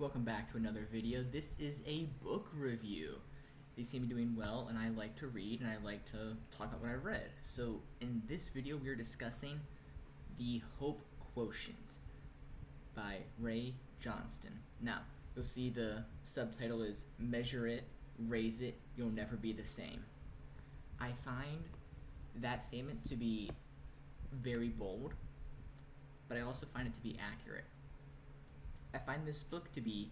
Welcome back to another video. This is a book review. They seem to be doing well, and I like to read, and I like to talk about what I've read. So in this video, we are discussing The Hope Quotient by Ray Johnston. Now, you'll see the subtitle is Measure It, Raise It, You'll Never Be the Same. I find that statement to be very bold, but I also find it to be accurate. I find this book to be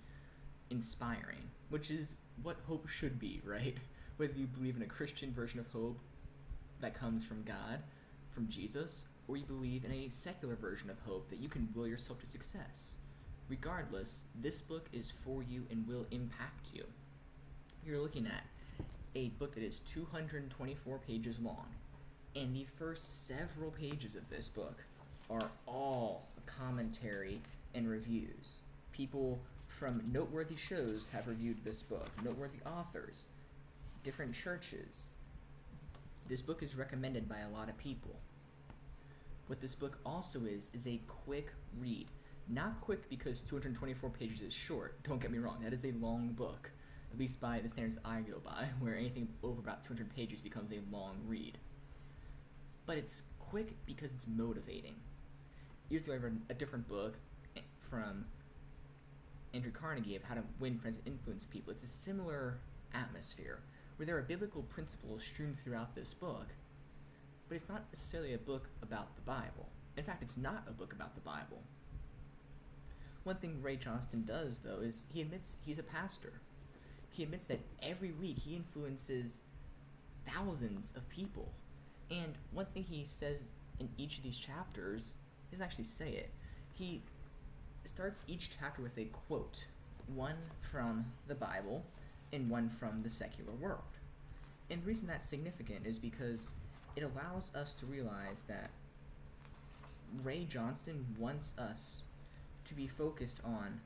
inspiring, which is what hope should be, right? Whether you believe in a Christian version of hope that comes from God, from Jesus, or you believe in a secular version of hope that you can will yourself to success. Regardless, this book is for you and will impact you. You're looking at a book that is 224 pages long, and the first several pages of this book are all commentary and reviews. People from noteworthy shows have reviewed this book, noteworthy authors, different churches. This book is recommended by a lot of people. What this book also is a quick read. Not quick because 224 pages is short, don't get me wrong, that is a long book, at least by the standards I go by, where anything over about 200 pages becomes a long read. But it's quick because it's motivating. Years ago I read a different book from Andrew Carnegie of How to Win Friends and Influence People. It's a similar atmosphere where there are biblical principles strewn throughout this book, but it's not necessarily a book about the Bible. In fact, it's not a book about the Bible. One thing Ray Johnston does, though, is he admits he's a pastor. He admits that every week he influences thousands of people. And one thing he says in each of these chapters, he doesn't actually say it, he starts each chapter with a quote, one from the Bible and one from the secular world. And the reason that's significant is because it allows us to realize that Ray Johnston wants us to be focused on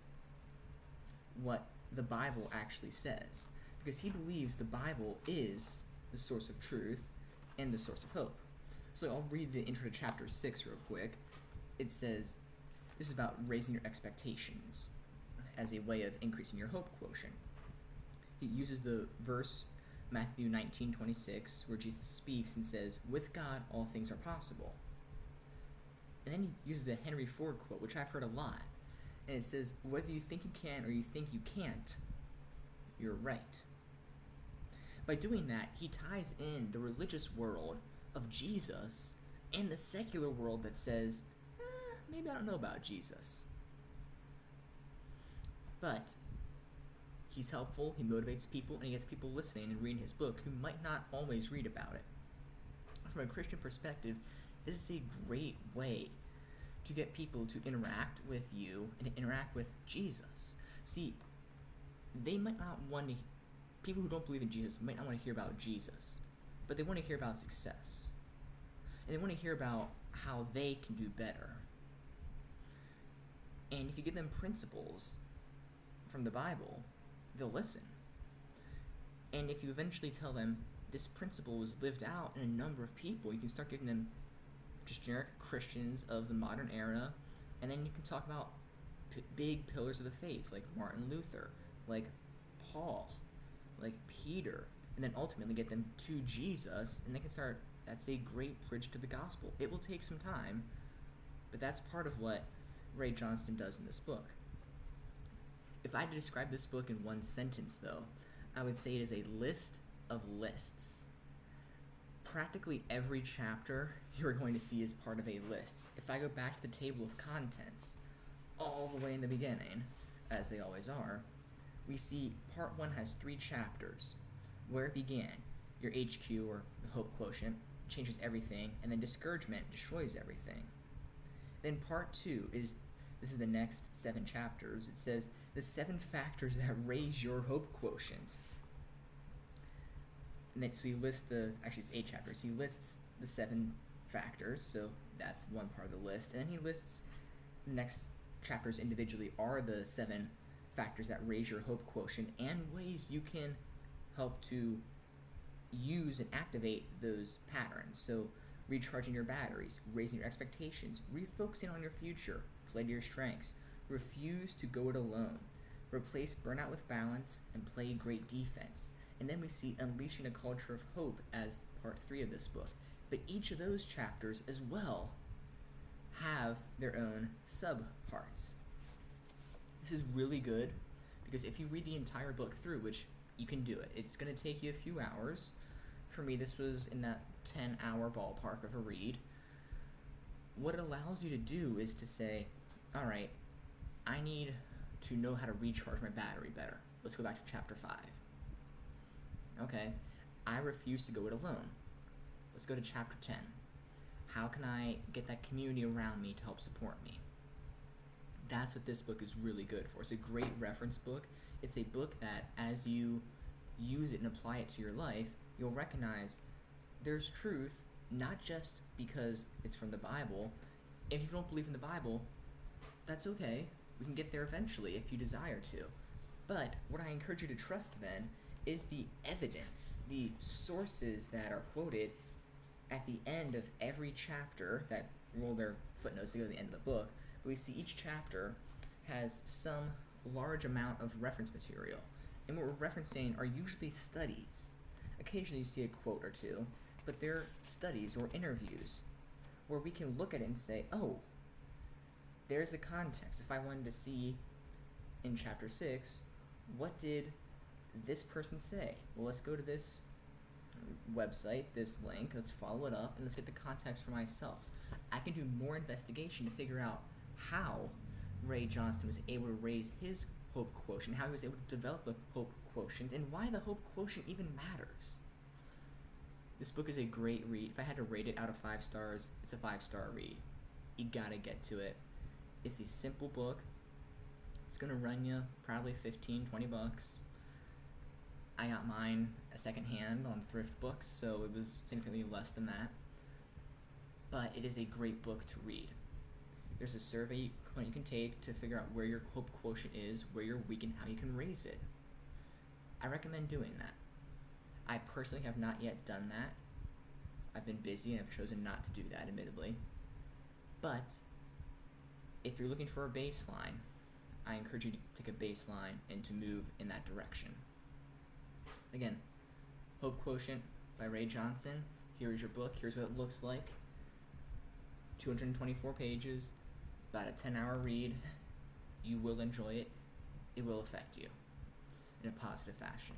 what the Bible actually says, because he believes the Bible is the source of truth and the source of hope. So I'll read the intro to chapter 6 real quick. It says, this is about raising your expectations as a way of increasing your hope quotient. He uses the verse Matthew 19:26, where Jesus speaks and says, with God all things are possible. And then he uses a Henry Ford quote, which I've heard a lot. And it says, whether you think you can or you think you can't, you're right. By doing that, he ties in the religious world of Jesus and the secular world that says, maybe I don't know about Jesus. But he's helpful, he motivates people, and he gets people listening and reading his book who might not always read about it. From a Christian perspective, this is a great way to get people to interact with you and interact with Jesus. See, they might not want to, people who don't believe in Jesus might not want to hear about Jesus, but they want to hear about success. And they want to hear about how they can do better. And if you give them principles from the Bible, they'll listen. And if you eventually tell them this principle was lived out in a number of people, you can start giving them just generic Christians of the modern era, and then you can talk about big pillars of the faith like Martin Luther, like Paul, like Peter, and then ultimately get them to Jesus, and they can start, that's a great bridge to the gospel. It will take some time, but that's part of what Ray Johnston does in this book. If I had to describe this book in one sentence, though, I would say it is a list of lists. Practically every chapter you're going to see is part of a list. If I go back to the table of contents, all the way in the beginning, as they always are, we see part 1 has 3 chapters. Where it began, your HQ, or the Hope Quotient, changes everything, and then discouragement destroys everything. Then part 2 is, this is the next 7 chapters, it says the 7 factors that raise your hope quotient. And then, so he lists actually it's 8 chapters, he lists the 7 factors, so that's one part of the list, and then he lists the next chapters individually are the 7 factors that raise your hope quotient and ways you can help to use and activate those patterns. So recharging your batteries, raising your expectations, refocusing on your future, play to your strengths, refuse to go it alone, Replace burnout with balance and play great defense. And then we see unleashing a culture of hope as part 3 of this book. But each of those chapters as well have their own sub-parts. This is really good because if you read the entire book through, which you can do it, it's going to take you a few hours. For me, this was in that 10-hour ballpark of a read. What it allows you to do is to say, all right, I need to know how to recharge my battery better. Let's go back to chapter 5. Okay, I refuse to go it alone. Let's go to chapter 10. How can I get that community around me to help support me? That's what this book is really good for. It's a great reference book. It's a book that as you use it and apply it to your life, you'll recognize there's truth, not just because it's from the Bible. If you don't believe in the Bible, that's okay. We can get there eventually if you desire to. But what I encourage you to trust then is the evidence, the sources that are quoted at the end of every chapter that roll their footnotes to go to the end of the book. But we see each chapter has some large amount of reference material. And what we're referencing are usually studies. Occasionally you see a quote or two, but they're studies or interviews where we can look at it and say, oh, there's the context. If I wanted to see in chapter 6, what did this person say? Well, let's go to this website, this link, let's follow it up, and let's get the context for myself. I can do more investigation to figure out how Ray Johnston was able to raise his Hope Quotient, how he was able to develop the Hope Quotient, and why the Hope Quotient even matters. This book is a great read. If I had to rate it out of 5 stars, it's a 5-star read. You gotta get to it. It's a simple book. It's gonna run you probably $15-20. I got mine a secondhand on thrift books, so it was significantly less than that. But it is a great book to read. There's a survey you can take to figure out where your Hope Quotient is, where you're weak, and how you can raise it. I recommend doing that. I personally have not yet done that. I've been busy and I've chosen not to do that, admittedly. But if you're looking for a baseline, I encourage you to take a baseline and to move in that direction. Again, Hope Quotient by Ray Johnston. Here is your book. Here's what it looks like. 224 pages, about a 10-hour read. You will enjoy it. It will affect you in a positive fashion.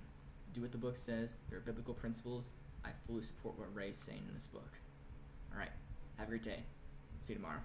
Do what the book says. There are biblical principles. I fully support what Ray is saying in this book. All right. Have a great day. See you tomorrow.